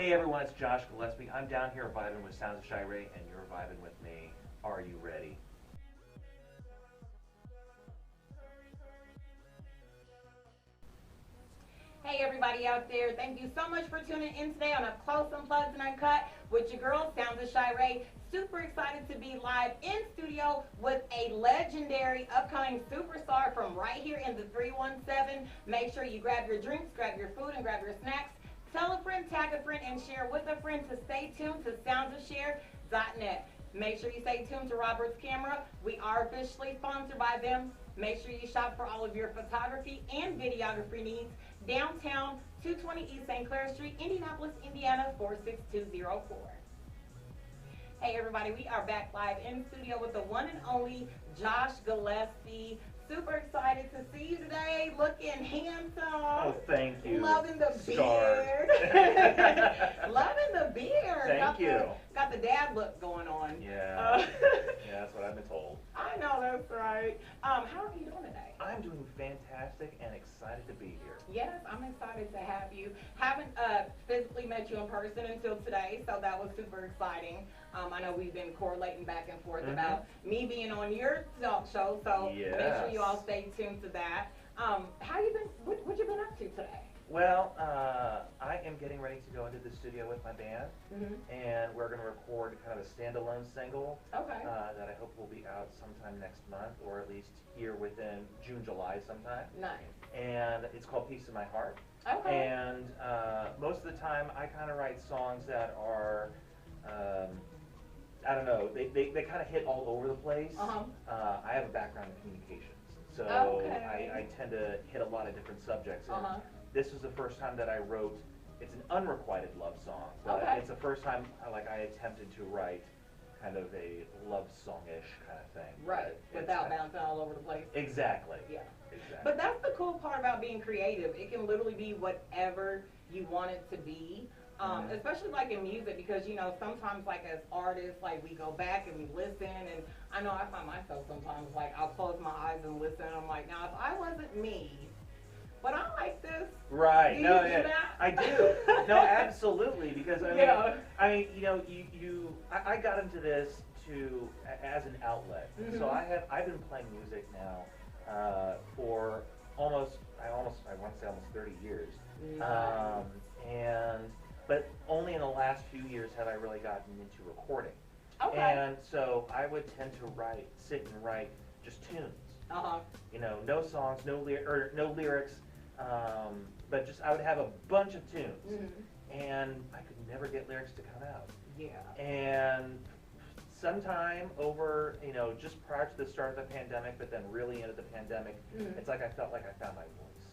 Hey everyone, it's Josh Gillespie. I'm down here vibing with Sounds of Shar'e, and you're vibing with me. Are you ready? Hey everybody out there, thank you so much for tuning in today on Up Close, Unplugged, and Uncut with your girl, Sounds of Shar'e. Super excited to be live in studio with a legendary upcoming superstar from right here in the 317. Make sure you grab your drinks, grab your food, and grab your snacks. Tell a friend, tag a friend, and share with a friend to stay tuned to soundsofshare.net. Make sure you stay tuned to Robert's Camera. We are officially sponsored by them. Make sure you shop for all of your photography and videography needs. Downtown, 220 East St. Clair Street, Indianapolis, Indiana, 46204. Hey everybody, we are back live in studio with the one and only Josh Gillespie. Super excited to see you today. Looking handsome. Oh, thank you. Loving the Star. beard. Loving the beard. Thank you. Got the dad look going on. Yeah. Yeah, that's what I've been told. I know, that's right. How are you doing today? I'm doing fantastic and excited to be here. Yes, I'm excited to have you. Haven't physically met you in person until today, so that was super exciting. I know we've been correlating back and forth about me being on your talk show, so Yes. make sure you all stay tuned to that. How you been? What you been up to today? Well, I am getting ready to go into the studio with my band, and we're going to record kind of a standalone single Okay. that I hope will be out sometime next month, or at least here within June, July sometime. Nice. And it's called Peace in My Heart. Okay. And most of the time, I kind of write songs that are, I don't know, they kind of hit all over the place. I have a background in communications, so Okay. I tend to hit a lot of different subjects. And this was the first time that I wrote, it's an unrequited love song, but Okay. it's the first time I attempted to write kind of a love song-ish kind of thing. Right. Without bouncing all over the place. Exactly. Yeah. Exactly. But that's the cool part about being creative. It can literally be whatever you want it to be. Especially like in music, because you know sometimes like as artists, like we go back and we listen, and I know I find myself sometimes like I'll close my eyes and listen, and I'm like, now if I wasn't me, but I like this. Right. Do No, you do yeah, that? I do. No, absolutely. Because I mean, you know, I got into this as an outlet. So I've been playing music now for I want to say almost 30 years. Nice. But only in the last few years have I really gotten into recording. Okay. And so I would tend to sit and write just tunes. You know, no songs, no lyrics, but just I would have a bunch of tunes, and I could never get lyrics to come out. Yeah. And sometime over, you know, just prior to the start of the pandemic, but then really into the pandemic, it's like I felt like I found my voice.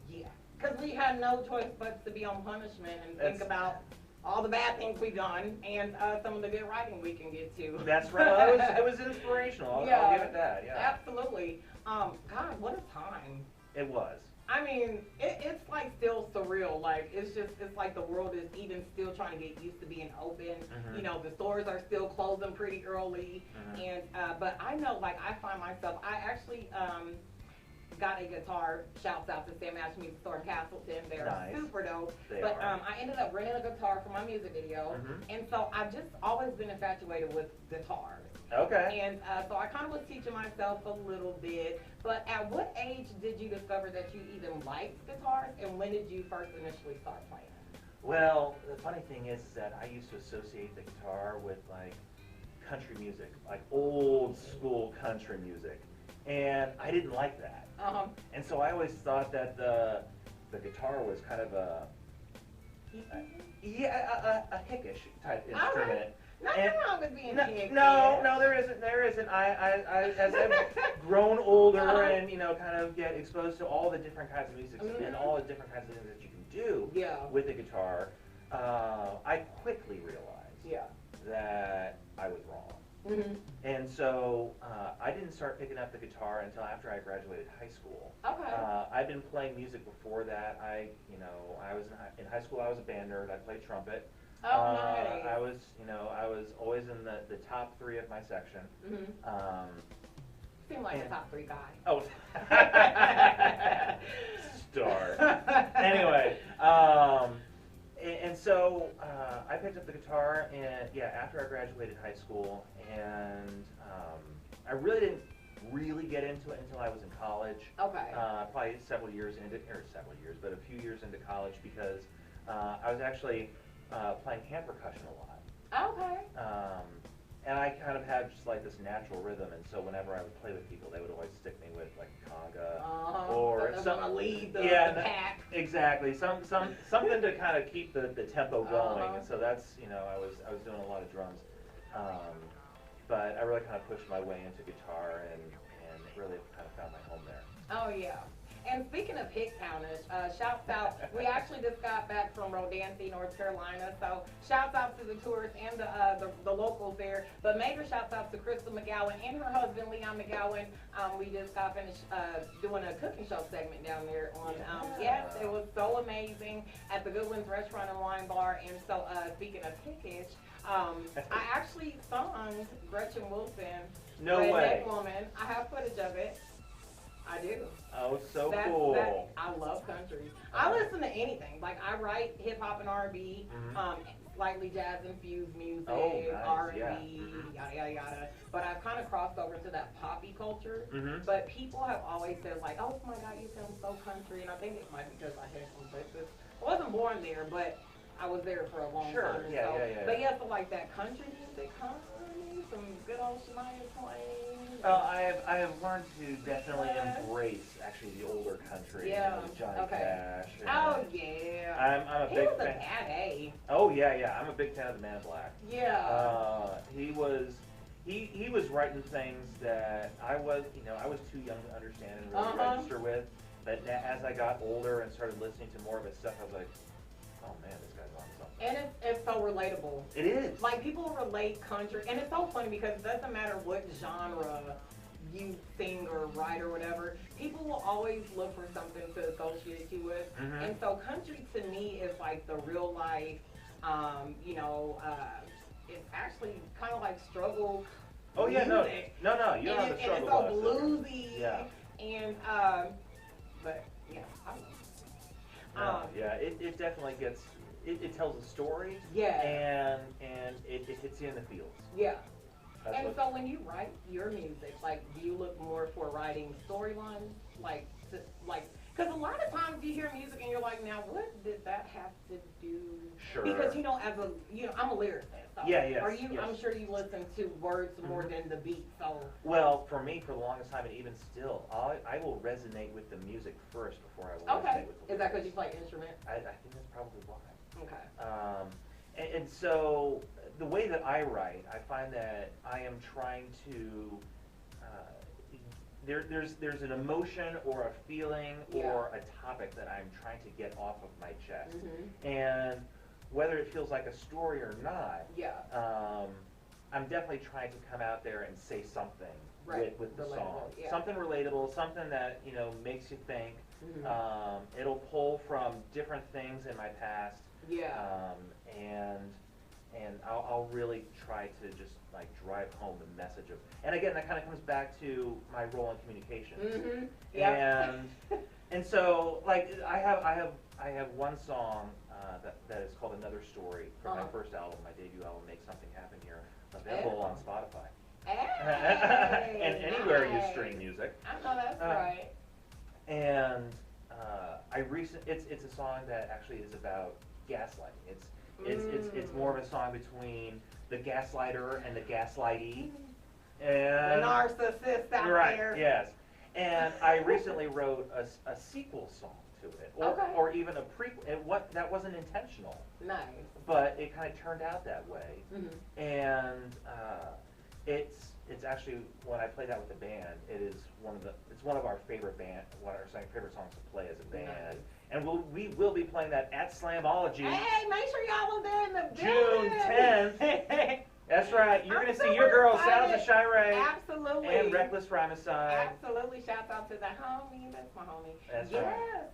Yeah. Because we had no choice but to be on punishment and think about all the bad things we've done and some of the good writing we can get to. That's right. It was inspirational. I'll give it that. Yeah. Absolutely. God, what a time. It was. I mean, it's like still surreal. Like it's like the world is even still trying to get used to being open. You know, the stores are still closing pretty early, and but I know, like I find myself, I actually got a guitar. Shouts out to Sam Ash Music Store in Castleton. They're super dope. I ended up renting a guitar for my music video, and so I've just always been infatuated with guitars. Okay. And so I kind of was teaching myself a little bit. But at what age did you discover that you even liked guitars, and when did you first initially start playing? Well, the funny thing is that I used to associate the guitar with like country music, like old school country music, and I didn't like that. And so I always thought that the guitar was kind of a hickish type instrument. Nothing wrong with being hick. No, there isn't. I as I've grown older and you know kind of get exposed to all the different kinds of music and all the different kinds of things that you can do with the guitar, I quickly realized that I was wrong. And so I didn't start picking up the guitar until after I graduated high school. Okay. I've been playing music before that. I was in high school. I was a band nerd. I played trumpet. Oh, nice. I was always in the top 3 of my section. Seem like a top 3 guy. Oh, star. Anyway, and so school, and I really didn't really get into it until I was in college. Okay. Probably several years, but a few years into college, because I was actually playing hand percussion a lot. Okay. And I kind of had just like this natural rhythm, and so whenever I would play with people, they would always stick me with like conga or something. Lead the pack. Exactly. Something to kind of keep the tempo going. And so that's, you know, I was doing a lot of drums, but I really kind of pushed my way into guitar and really kind of found my home there. Oh yeah. And speaking of hit counters, shouts out, we actually just got back from Rodanthe, North Carolina, so shouts out to the tourists and the locals there, but major shouts out to Crystal McGowan and her husband, Leon McGowan. We just got finished doing a cooking show segment down there on, yes, it was so amazing at the Goodwin's Restaurant and Wine Bar. And so speaking of hickish, I actually sung Gretchen Wilson, No way. Woman. I have footage of it. I do. Oh, so cool. I love country. I listen to anything. Like, I write hip hop and R&B, slightly jazz infused music, R&B, yada yada yada. But I've kind of crossed over to that poppy culture. But people have always said like, "Oh my God, you sound so country," and I think it might be because I had from Texas. I wasn't born there, but I was there for a long time. But yeah, so like that country music, some good old Shania Twain. I have learned to definitely embrace actually the older country. Yeah. Johnny Cash. Oh yeah. I'm a he big was fan. A bad. Oh yeah. I'm a big fan of the Man in Black. Yeah. He was writing things that I was too young to understand and really register with. But as I got older and started listening to more of his stuff, I was like, oh man, this guy's on something. And it's so relatable. It is. Like, people relate country, and it's so funny because it doesn't matter what genre you sing or write or whatever, people will always look for something to associate you with. And so country to me is like the real life, it's actually kind of like struggle music. No, you don't have to struggle. And it's so bluesy. Yeah. And, but yeah, I love it. It definitely gets, it tells a story. Yeah. And it hits you in the feels. Yeah. And so when you write your music, like, do you look more for writing storylines? Because a lot of times you hear music and you're like, now what did that have to do? Sure. Because, I'm a lyricist. So Yes. I'm sure you listen to words more than the beat, so. Well, for me, for the longest time, and even still, I will resonate with the music first before I will resonate with the lyrics. Is that because you play instrument? I think that's probably why. Okay. And so the way that I write, I find that I am trying to, there's an emotion or a feeling or a topic that I'm trying to get off of my chest. And whether it feels like a story or not, I'm definitely trying to come out there and say something with the song. Something relatable, something that, makes you think. It'll pull from different things in my past. And I'll really try to just like drive home the message of, and again, that kind of comes back to my role in communications. And so like I have one song that is called Another Story from my first album, my debut album, Make Something Happen Here, available on Spotify. And anywhere you stream music. I know that's right. And it's a song that actually is about gaslighting. It's more of a song between the gaslighter and the gaslightee. And the narcissist out there. Yes. And I recently wrote a sequel song to it, or even a prequel. That wasn't intentional. Nice. But it kind of turned out that way. And it's actually, when I play that with the band, it's one of our favorite favorite songs to play as a band. And we will be playing that at Slamology. Hey, make sure y'all are there in the June 10th. That's right. You're going to see your girl, Sounds of Shar'e. Absolutely. And Reckless Rhymicide. Absolutely. Shouts out to the homie. That's my homie. That's right.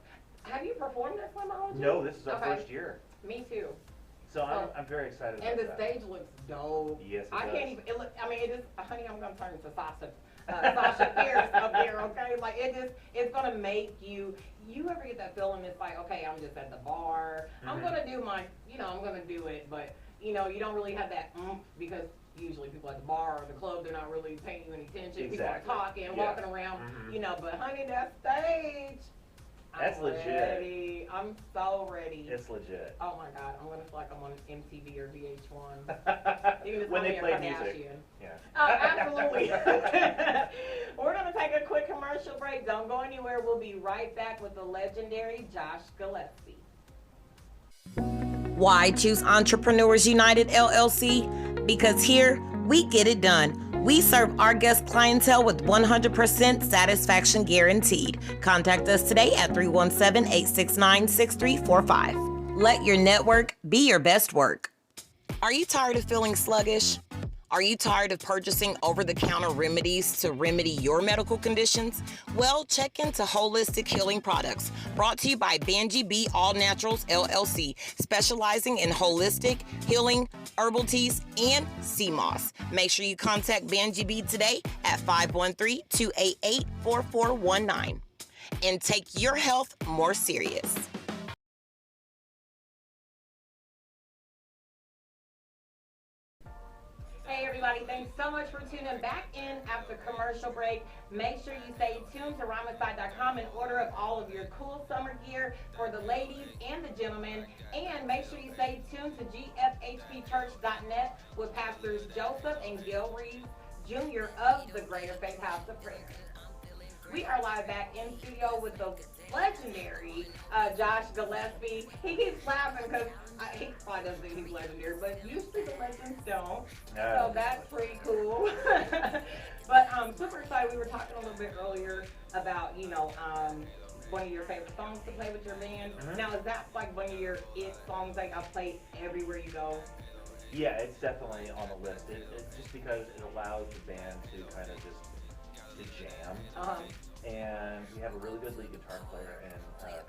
Have you performed at Slamology? No, this is our first year. Me too. So I'm very excited about that. that. And the stage looks dope. Yes, it does. Can't even, it is, honey, I'm going to turn into Sasha Fierce up here, okay? Like, it's going to make you ever get that feeling, it's like, okay, I'm just at the bar. I'm going to do I'm going to do it, but, you don't really have that because usually people at the bar or the club, they're not really paying you any attention. Exactly. People are talking, walking around, you know, but honey, that stage. That's legit. Ready. I'm so ready. It's legit. Oh my God, I'm gonna feel like I'm on MTV or VH1. Even if when I'm they play music. Yeah. Oh, absolutely. We're gonna take a quick commercial break. Don't go anywhere. We'll be right back with the legendary Josh Gillespie. Why choose Entrepreneurs United LLC? Because here we get it done. We serve our guest clientele with 100% satisfaction guaranteed. Contact us today at 317-869-6345. Let your network be your best work. Are you tired of feeling sluggish? Are you tired of purchasing over-the-counter remedies to remedy your medical conditions? Well, check into Holistic Healing Products, brought to you by Banji B All Naturals LLC, specializing in holistic healing, herbal teas, and sea moss. Make sure you contact Banji B today at 513-288-4419 and take your health more serious. Hey everybody, thanks so much for tuning back in after commercial break. Make sure you stay tuned to rhymeside.com and order up all of your cool summer gear for the ladies and the gentlemen. And make sure you stay tuned to gfhpchurch.net with Pastors Joseph and Gil Reeves Jr. of the Greater Faith House of Prayer. We are live back in studio with the legendary Josh Gillespie. He keeps laughing because he probably doesn't think he's legendary, but usually the legends don't. So that's pretty cool. But super excited. We were talking a little bit earlier about, you know, one of your favorite songs to play with your band. Now, is that like one of your it songs like I play everywhere you go? Yeah, it's definitely on the list. It's just because it allows the band to kind of just to jam. And we have a really good lead guitar player in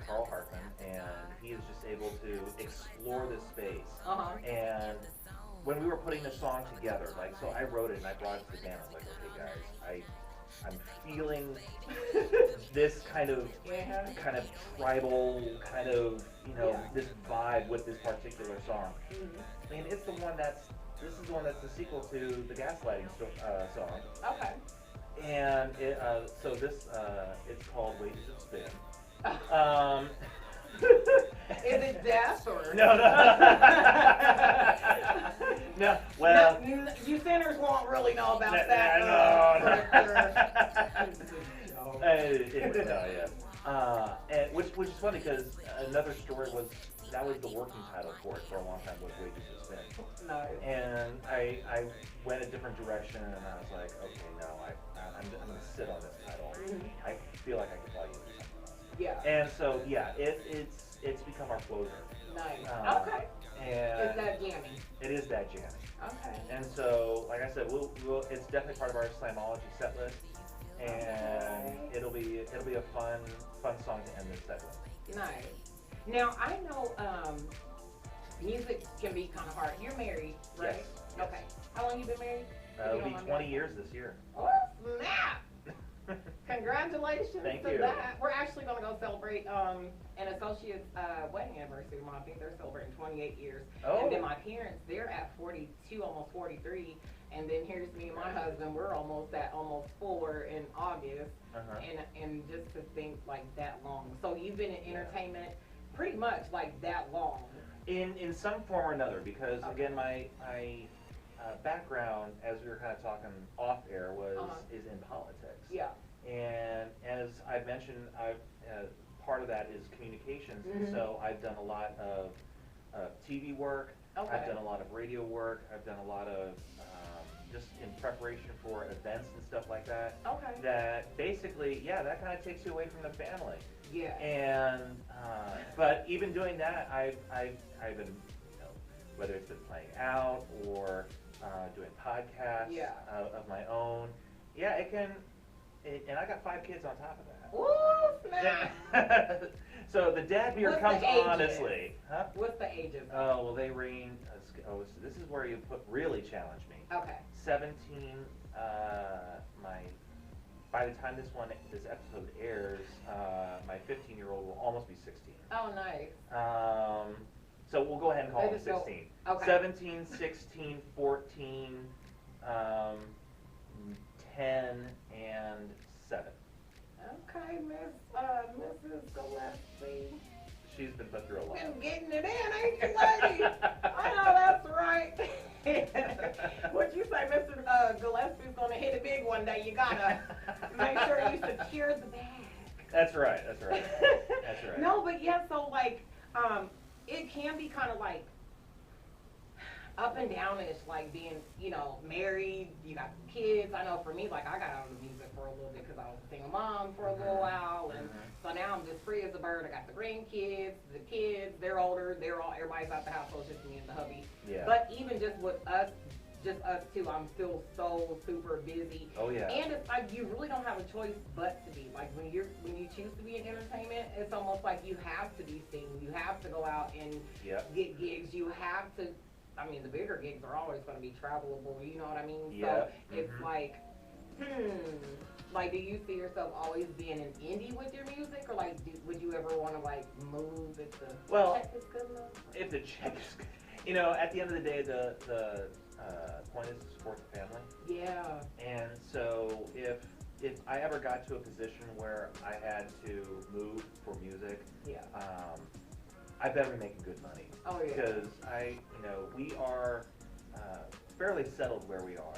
Carl Hartman, and he is just able to explore this space. And when we were putting the song together, like, so I wrote it and I brought it to the band. I was like, okay guys, I'm feeling this kind of tribal, kind of, you know, this vibe with this particular song. And it's the one this is the one that's the sequel to the Gaslighting song. Okay. And it's called Wages of Spin. Is it death or? No. No, well. No, you sinners won't really know about that. And which is funny because another story was that was the working title for it for a long time was Wages of Spin. No. And I went a different direction and I was like, okay, no, I'm going to sit on this title. I feel like I could probably use something else. Yeah. And so it's become our closer. Nice. Okay. And it's that jammy. It is that jammy. Okay. And so, like I said, it's definitely part of our Slamology set list, and it'll be a fun song to end this set with. Nice. Now I know music can be kind of hard. You're married, right? Yes. Okay. How long you been married? It'll be 20 years this year. Oh snap! Congratulations to that. We're actually going to go celebrate an associate's wedding anniversary tomorrow. I think they're celebrating 28 years. Oh. And then my parents, they're at 42, almost 43. And then here's me and my husband, we're almost 4 in August. And just to think like that long. So you've been in entertainment pretty much like that long. In some form or another, because again, my background, as we were kind of talking off air, is in politics. Yeah. And as I mentioned, part of that is communications, and so I've done a lot of TV work. I've done a lot of radio work. I've done a lot of just in preparation for events and stuff like that. Okay. That basically, that kind of takes you away from the family. Yeah. And but even doing that, I've been, you know, whether it's been playing out or doing podcasts of my own. Yeah, it can. And I got 5 kids on top of that. Ooh, snap. So the dad beard comes honestly. Huh? What's the ages? Oh, well, they range. So this is where you really challenge me. Okay. 17. By the time this episode airs, my 15-year-old will almost be 16. Oh, nice. So we'll go ahead and call them 16. Okay. 17, 16, 14, um, 10 and 7. Okay, Mrs. Gillespie. She's been put through a lot. Been getting it in, ain't you, lady? I know that's right. What you say, Mr. Gillespie's gonna hit a big one day. You gotta make sure you secure the bag. That's right. That's right. That's right. No, but yeah. So like, it can be kind of like up and down-ish, like being, you know, married, you got kids. I know for me, like, I got out of the music for a little bit because I was a single mom for a little while, and so now I'm just free as a bird. I got the grandkids, the kids, they're older, everybody's out the house, so it's just me and the hubby. Yeah. But even just with us, just us two, I'm still so super busy. Oh yeah. And it's like you really don't have a choice but to be. Like when you choose to be in entertainment, it's almost like you have to be seen. You have to go out and get gigs. You have to. I mean, the bigger gigs are always going to be travelable, you know what I mean? Yeah. So it's like, like, do you see yourself always being an indie with your music, or like, would you ever want to like move if the check is good enough? If the check is good, you know, at the end of the day, the point is to support the family. Yeah. And so if I ever got to a position where I had to move for music, I better be making good money. Oh yeah. Because we are fairly settled where we are,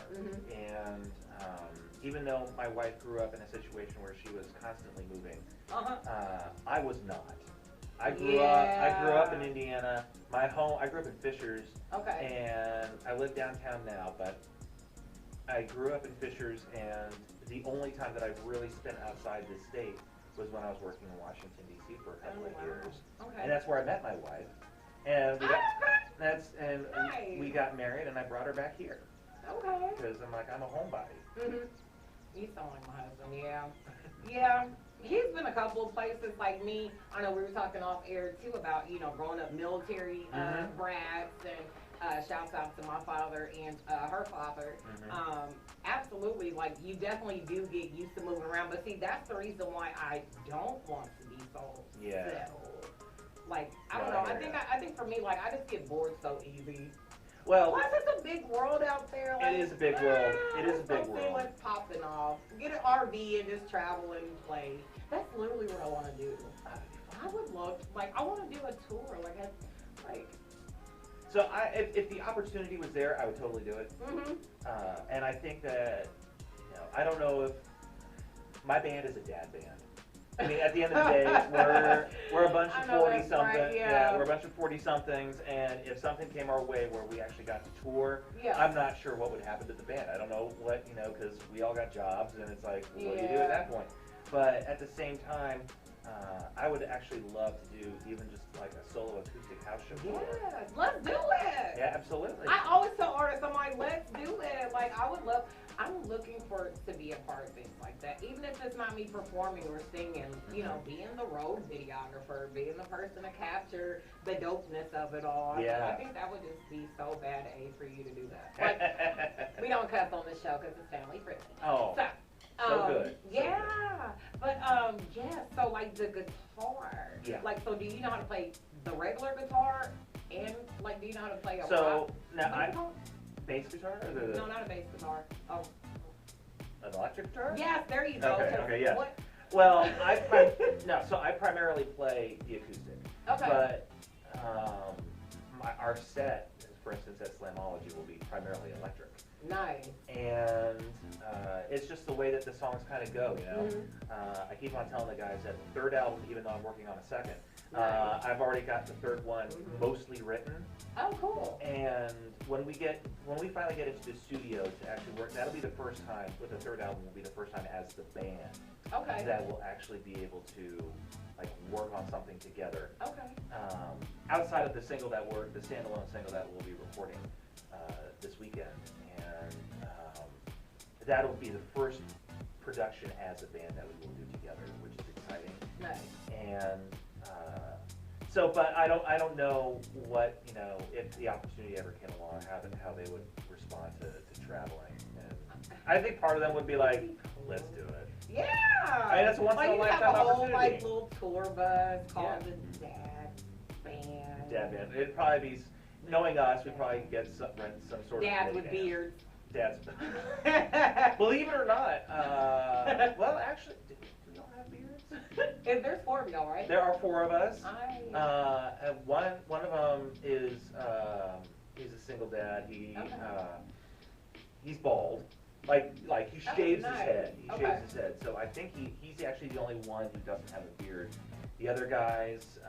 and even though my wife grew up in a situation where she was constantly moving, I was not. I grew up in Indiana. I grew up in Fishers. Okay. And I live downtown now, but I grew up in Fishers, and the only time that I've really spent outside the state was when I was working in Washington D.C. for a couple of years. Okay. And that's where I met my wife. And we got married, and I brought her back here. Okay. Because I'm like, I'm a homebody. You sound like my husband, yeah. Yeah. He's been a couple of places like me. I know we were talking off air too about, you know, growing up military brats, and shouts out to my father and her father. Absolutely, like you definitely do get used to moving around, but see, that's the reason why I don't want to be so settled. Like, I don't know, I think for me, like, I just get bored so easy. Well, plus it's a big world out there. Like, it is a big world. It is a big world. See what's popping off. Get an RV and just travel and play. That's literally what I want to do. I would love, like, I want to do a tour, like. So if the opportunity was there, I would totally do it. And I think that, I don't know if my band is a dad band. I mean, at the end of the day, we're a bunch of 40-somethings. Right, yeah, we're a bunch of 40-somethings, and if something came our way where we actually got to tour, I'm not sure what would happen to the band. I don't know what, because we all got jobs, and it's like, what do you do at that point? But at the same time, I would actually love to do even just like a solo acoustic house show. Yeah, let's do it. Yeah, absolutely. I always tell artists, I'm like, let's do it. Like, I'm looking for to be a part of things like that. Even if it's not me performing or singing, being the road videographer, being the person to capture the dopeness of it all. I think that would just be so bad for you to do that. Like, we don't cuss on this show because it's family friendly. Oh. So good. Yeah. But, so like the guitar. Yeah. Like, so do you know how to play the regular guitar and, like, do you know how to play a rock? Bass guitar? Or No, not a bass guitar. Oh. An electric guitar? Yes, there you go. Okay, yeah. What? Well, I primarily play the acoustic. Okay. But our set, for instance, at Slamology, will be primarily electric. Nice. And it's just the way that the songs kind of go, I keep on telling the guys that the third album, even though I'm working on a second, I've already got the third one mostly written. Oh, cool. And when we finally get into the studio to actually work, that'll be the first time, with the third album, will be the first time as the band that will actually be able to like work on something together. Okay. Outside of the standalone single that we'll be recording this weekend, and that'll be the first production as a band that we will do together, which is exciting. Nice. And but I don't know what if the opportunity ever came along, how they would respond to traveling. And I think part of them would be like, let's do it. Yeah. I mean, that's a once in a lifetime opportunity. Like little tour bus called the Dad Band. Dad Band. It'd probably be, knowing us, we'd probably get rent some sort of Dad with beards. Dad's. Believe it or not, well, actually, do we all have beards? There's 4 of y'all, right? There are 4 of us. One of them is he's a single dad. He's bald. Like he shaves his head. He shaves his head. So I think he's actually the only one who doesn't have a beard. The other guys,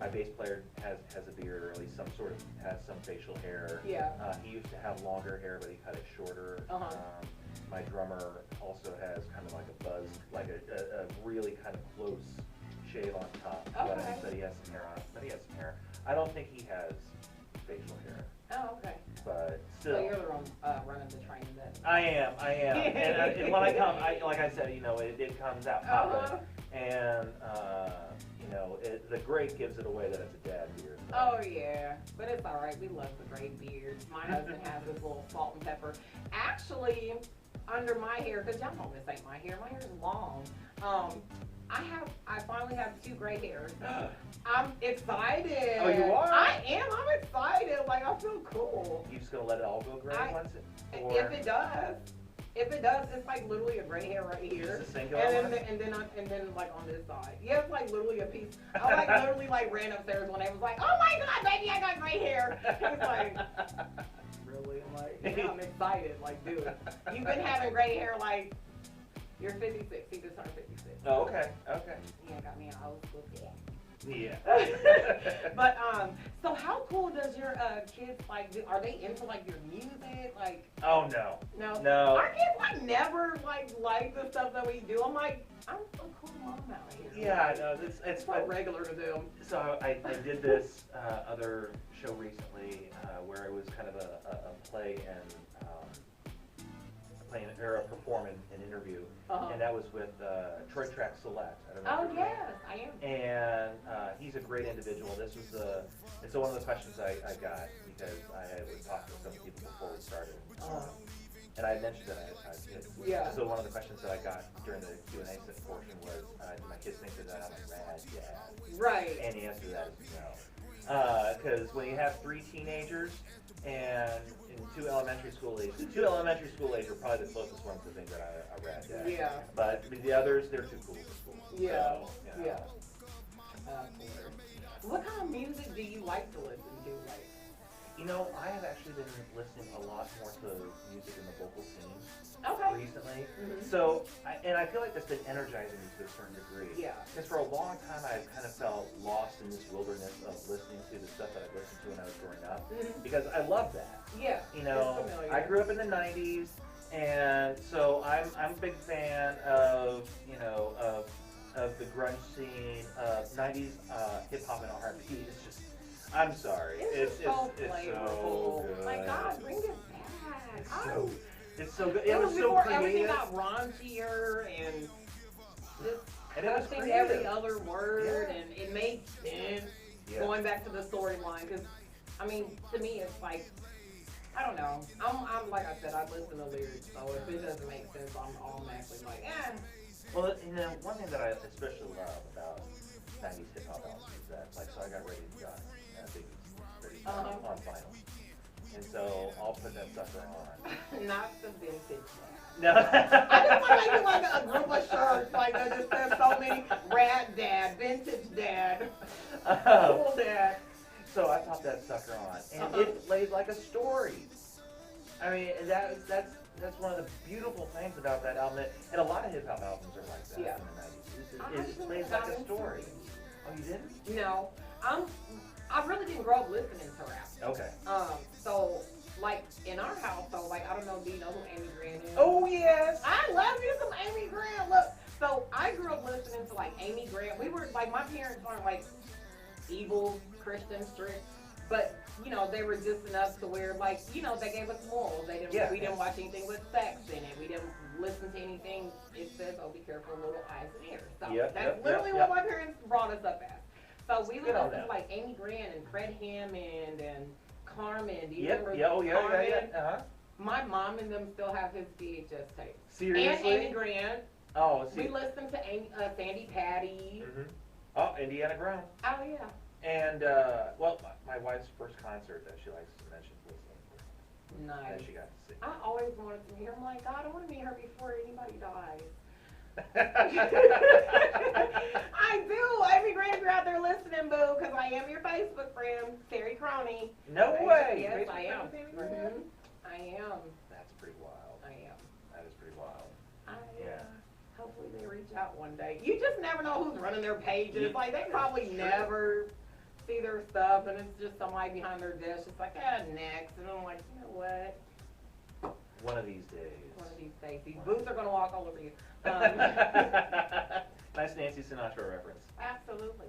my bass player has a beard, or at least has some facial hair. Yeah. He used to have longer hair, but he cut it shorter. My drummer also has kind of like a buzz, like a really kind of close shave on top. But he has some hair on. But he has some hair. I don't think he has facial hair. Oh, okay. But still. So you're the one running the train then. I am. And when I come, like I said, it comes out popping. And, the gray gives it away that it's a dad beard. So. Oh, yeah. But it's all right. We love the gray beards. My husband has this little salt and pepper. Actually, under my hair, because y'all know this ain't my hair. My hair is long. I finally have 2 gray hairs. I'm excited. Oh, you are? I am. I'm excited. Like, I feel cool. You just gonna let it all go gray once? If it does. If it does, it's like literally a gray hair right here, and then like on this side. Yeah, it's like literally a piece. I like literally like ran upstairs when they was like, "Oh my God, baby, I got gray hair." He's like, "Really?" I'm like, "Yeah, I'm excited." Like, dude, you've been having gray hair like you're 56. He just turned 56. Oh, okay. Yeah, got me an old school dad. Yeah. But so how cool does your kids like? Are they into like your music? Like. Oh no. No. Our kids like never like the stuff that we do. I'm like, I'm a cool mom out here. Yeah, no, it's quite regular to them. So I did this other show recently where it was kind of a play and perform an interview, and that was with Troy Track Select. I don't know. Oh yes, I am. And he's a great individual. This was it's one of the questions I got because I was talking to some people before we started, and I mentioned that I had kids. Yeah. So one of the questions that I got during the Q&A portion was, do my kids think that I'm a rad dad? Right. And the answer to that is no. Because when you have 3 teenagers and 2 elementary school age, the 2 elementary school age are probably the closest ones to think that I'm a rad dad. Yeah. But the others, they're too cool for school. Yeah. So, Yeah. What kind of music do you like to listen to? Like, I have actually been listening a lot more to music in the vocal scene recently. So, I feel like that's been energizing me to a certain degree. Yeah. Because for a long time, I've kind of felt lost in this wilderness of listening to the stuff that I listened to when I was growing up. Because I love that. Yeah. I grew up in the 90s, and so I'm a big fan of, of the grunge scene, 90s hip hop and R&B. It's just, I'm sorry. It's so good. My God, bring it back. It's so good. It was so before creative. Everything got raunchier and just cussing every other word, and it made sense. Going back to the storyline, because to me, it's like, I don't know. I'm like I said, I listen to lyrics, so if it doesn't make sense, I'm automatically like, eh. Well, one thing that I especially love about 90s hip hop albums is that, so I got Ready to Gun, on vinyl. And so I'll put that sucker on. Not the vintage one. No. I just want to make it like a group of shirts, like that just says so many rad dad, vintage dad, cool dad. So I popped that sucker on, and it plays like a story. And that's one of the beautiful things about that album, and a lot of hip hop albums are like that in the 90s. It plays like a story. Oh, you didn't? No, I really didn't grow up listening to rap. Okay. So like in our household, like I don't know, do you know who Amy Grant is? Oh yes. I love me some Amy Grant. Look, so I grew up listening to like Amy Grant. We were like, my parents weren't like evil Christian strict, but they were just enough to where like they gave us morals. We didn't watch anything with sex in it. We didn't listen to anything. It says, oh, be careful, little eyes and ears. So that's literally what my parents brought us up as. So we would listen to like Amy Grant and Fred Hammond and Carmen. Do you remember Carmen? My mom and them still have his VHS tapes. Seriously? And Amy Grant. Oh, we listened to Sandy Patty. Oh, Indiana Brown. Oh yeah. And my wife's first concert that she likes to mention was Nice. that she got to see. I always wanted to meet her. I'm like, God, I want to meet her before anybody dies. I do. Every great if you're out there listening, boo, because I am your Facebook friend, Terry Crony. No way. Yes, Facebook I am. mm-hmm. I am. That's pretty wild. I am. That is pretty wild. Yeah. Hopefully they reach out one day. You just never know who's running their pages. Like, they probably never see their stuff, and it's just somebody behind their desk. It's like, next. And I'm like, you know what? One of these days. One of these days. These boots are going to walk all over you. Nice Nancy Sinatra reference. Absolutely.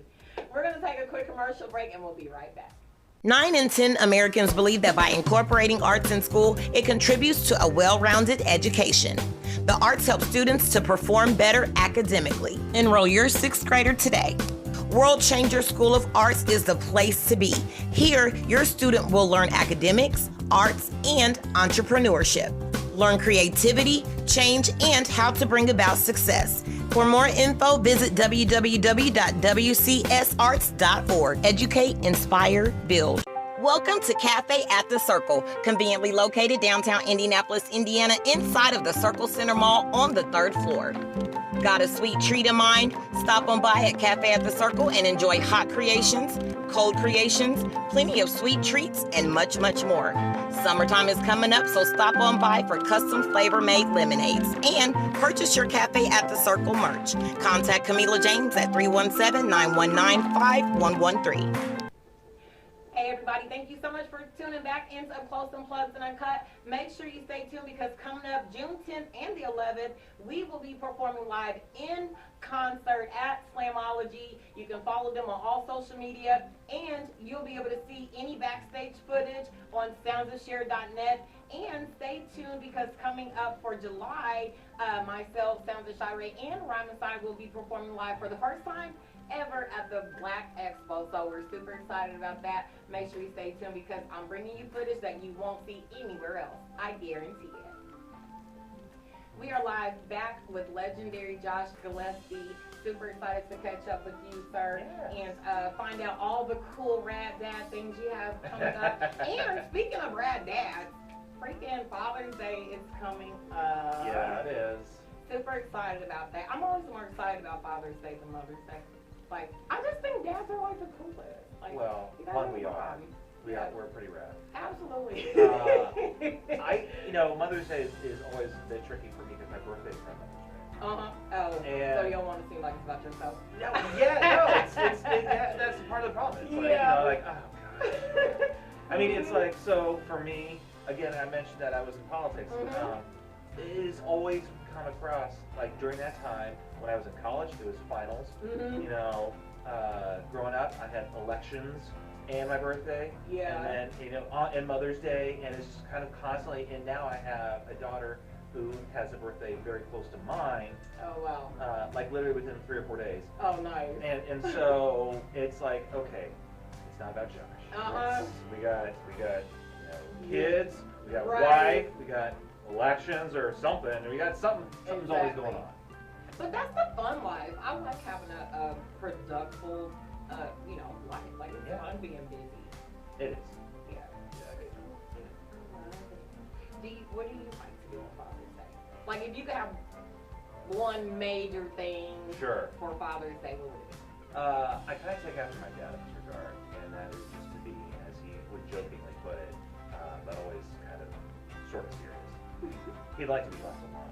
We're going to take a quick commercial break, and we'll be right back. 9 in 10 Americans believe that by incorporating arts in school, it contributes to a well-rounded education. The arts help students to perform better academically. Enroll your 6th grader today. World Changer School of Arts is the place to be. Here, your student will learn academics, arts, and entrepreneurship. Learn creativity, change, and how to bring about success. For more info, visit www.wcsarts.org. Educate, inspire, build. Welcome to Cafe at the Circle, conveniently located downtown Indianapolis, Indiana, inside of the Circle Center Mall on the 3rd floor. Got a sweet treat in mind? Stop on by at Cafe at the Circle and enjoy hot creations, cold creations, plenty of sweet treats, and much, much more. Summertime is coming up, so stop on by for custom flavor-made lemonades and purchase your Cafe at the Circle merch. Contact Camila James at 317-919-5113. Hey everybody, thank you so much for tuning back into Up Close, Unplugged, and Uncut. Make sure you stay tuned because coming up June 10th and the 11th, we will be performing live in concert at Slamology. You can follow them on all social media, and you'll be able to see any backstage footage on soundsofshare.net. And stay tuned because coming up for July, myself, Sounds of Shar'e, and Rhyme and Side will be performing live for the first time ever at the Black Expo, so we're super excited about that. Make sure you stay tuned because I'm bringing you footage that you won't see anywhere else. I guarantee it. We are live back with legendary Josh Gillespie. Super excited to catch up with you, sir, and find out all the cool rad dad things you have coming up. And speaking of rad dads, freaking Father's Day is coming up. Yeah, it is. Super excited about that. I'm always more excited about Father's Day than Mother's Day. Like, I just think dads are like the coolest. Like, well, one we are. We're pretty rad. Absolutely. Mother's Day is always a bit tricky for me because my birthday is on Mother's Day. Oh, and so you don't want to seem like it's about yourself? No, that's part of the problem. It's like, oh God. I mean, it's like, so for me, again, I mentioned that I was in politics. It is always come across, like during that time, when I was in college, it was finals. Growing up, I had elections and my birthday. Yeah. And then, and Mother's Day, and it's just kind of constantly, and now I have a daughter who has a birthday very close to mine. Oh, wow. Like literally within 3 or 4 days. Oh, nice. And so it's like, okay, it's not about Josh. We got kids, we got wife, we got elections or something, and we got something's always going on. But that's the fun life. I like having a productive, life. Like, it's fun being busy. It is. Yeah. What do you like to do on Father's Day? Like, if you could have one major thing for Father's Day, what would it be? I kind of take after my dad in this regard, and that is just to be, as he would jokingly put it, but always kind of sort of serious. He'd like to be left alone.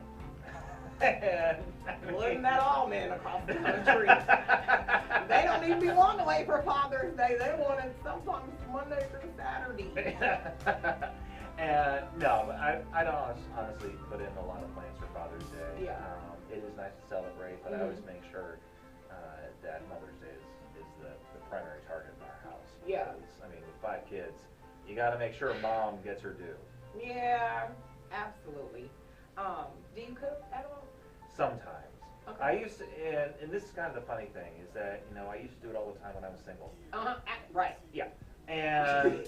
Well, isn't that all men across the country? They don't even be wanting to wait for Father's Day. They want it sometimes Monday through Saturday. And no, but I don't honestly put in a lot of plans for Father's Day. Yeah. It is nice to celebrate, but I always make sure that Mother's Day is the primary target in our house. Yeah. Because, I mean, with 5 kids, you got to make sure mom gets her due. Yeah, absolutely. Do you cook at all? Sometimes. Okay. I used to, and this is kind of the funny thing, is that, I used to do it all the time when I was single. Right. Yeah. And,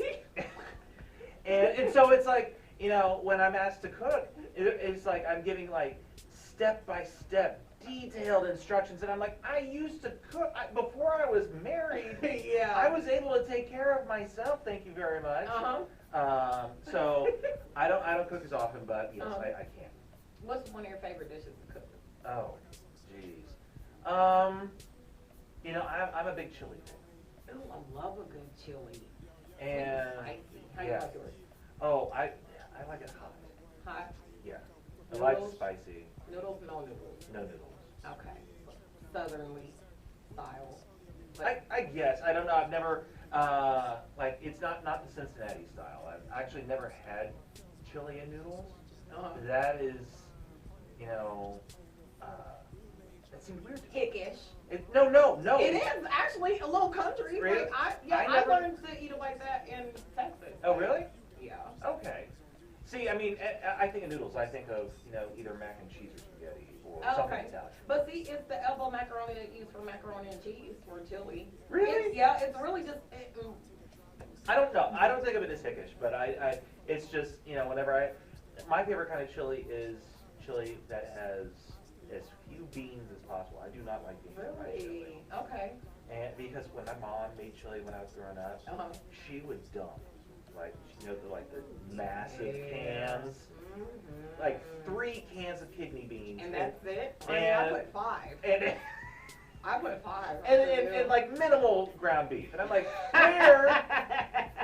and so it's like, when I'm asked to cook, it's like I'm giving like step-by-step detailed instructions, and I'm like, I used to cook before I was married. Yeah. I was able to take care of myself, thank you very much. So I don't cook as often, but yes, I can. What's one of your favorite dishes to cook? Oh, jeez. I'm a big chili fan. Ooh, I love a good chili. And spicy. How you like yours? Oh, I like it hot. Hot? Yeah. I Noodles? like it spicy. Noodles, no noodles. No noodles. Okay. Southernly style. I guess. I don't know. I've never it's not the Cincinnati style. I've actually never had chili and noodles. That is, that seems weird to me. Hickish. No. It is actually a little country. Really? I learned to eat it like that in Texas. Oh, really? Yeah. Okay. See, I mean, I think of noodles. I think of, either mac and cheese or spaghetti or something Italian. But see, it's the elbow macaroni that you use for macaroni and cheese or chili. Really? It's really just. I don't know. I don't think of it as hickish, but it's just, whenever my favorite kind of chili is chili that has as few beans as possible. I do not like beans in my chili. Okay. And because when my mom made chili when I was growing up, she would dump the massive cans, like 3 cans of kidney beans. And that's it? And I put 5. I put 5. And like minimal ground beef. And I'm like,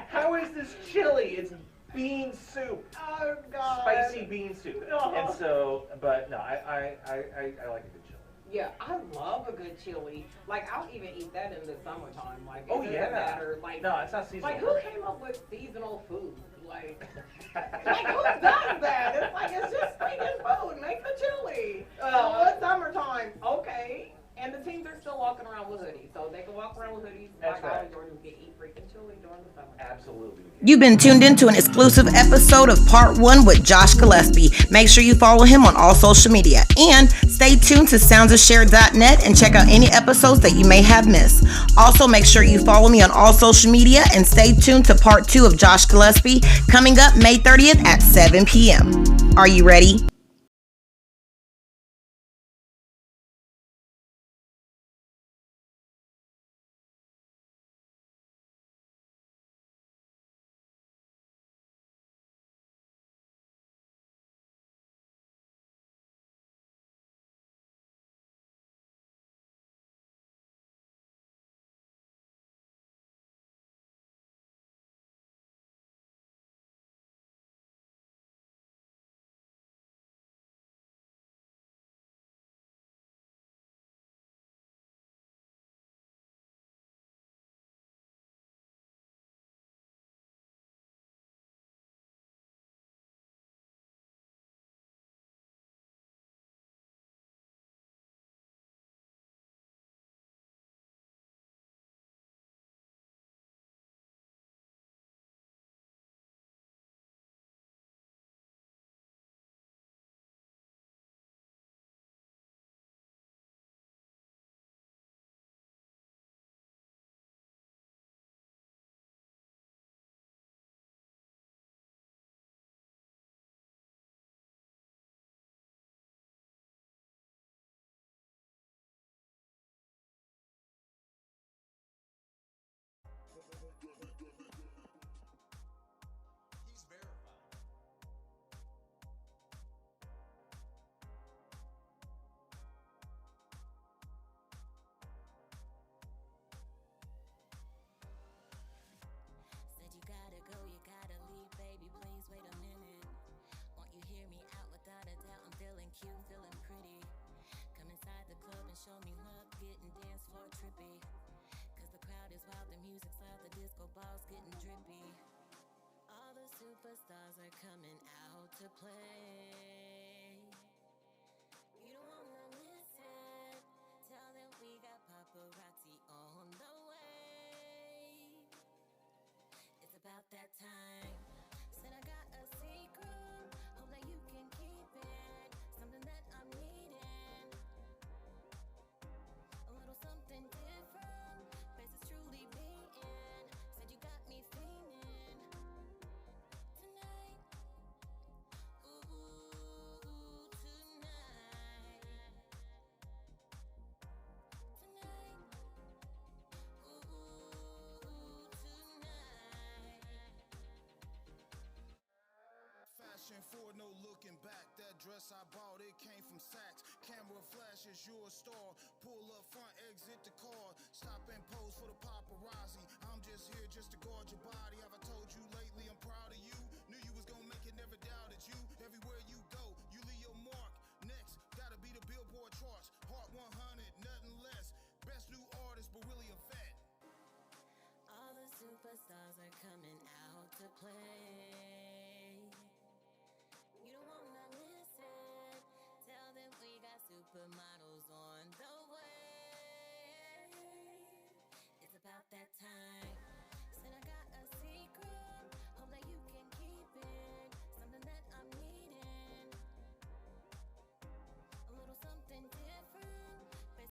how is this chili? It's bean soup. Oh, God. Spicy bean soup. And so, but no, I like a good chili. Yeah, I love a good chili. Like, I'll even eat that in the summertime. Like, it doesn't matter. Like, no, it's not seasonal. Like, who came up with seasonal food? Like who does that? It's like, it's just freaking food. Make the chili. It's summertime. Okay. And the teens are still walking around with hoodies, so they can walk around with hoodies. That's like right. Jordan can eat freaking chili during the summer. Absolutely. You've been tuned into an exclusive episode of Part 1 with Josh Gillespie. Make sure you follow him on all social media. And stay tuned to soundsofshare.net and check out any episodes that you may have missed. Also, make sure you follow me on all social media and stay tuned to Part 2 of Josh Gillespie coming up May 30th at 7 p.m. Are you ready? Show me love, getting dance floor trippy. Cause the crowd is wild, the music's loud, the disco balls getting drippy. All the superstars are coming out to play. You don't wanna miss it. Tell them we got paparazzi on the way. It's about that time. Said I got a secret, hope that you can keep it. Something that I'm needing. Something different, faces truly beating. Said you got me feeling tonight. Ooh, with no looking back. That dress I bought, it came from Saks. Camera flashes, you're a star. Pull up front, exit the car. Stop and pose for the paparazzi. I'm just here just to guard your body. Have I told you lately I'm proud of you? Knew you was gonna make it, never doubted you. Everywhere you go, you leave your mark. Next, gotta be the Billboard charts. Hot 100, nothing less. Best new artist, but really a vet. All the superstars are coming out to play.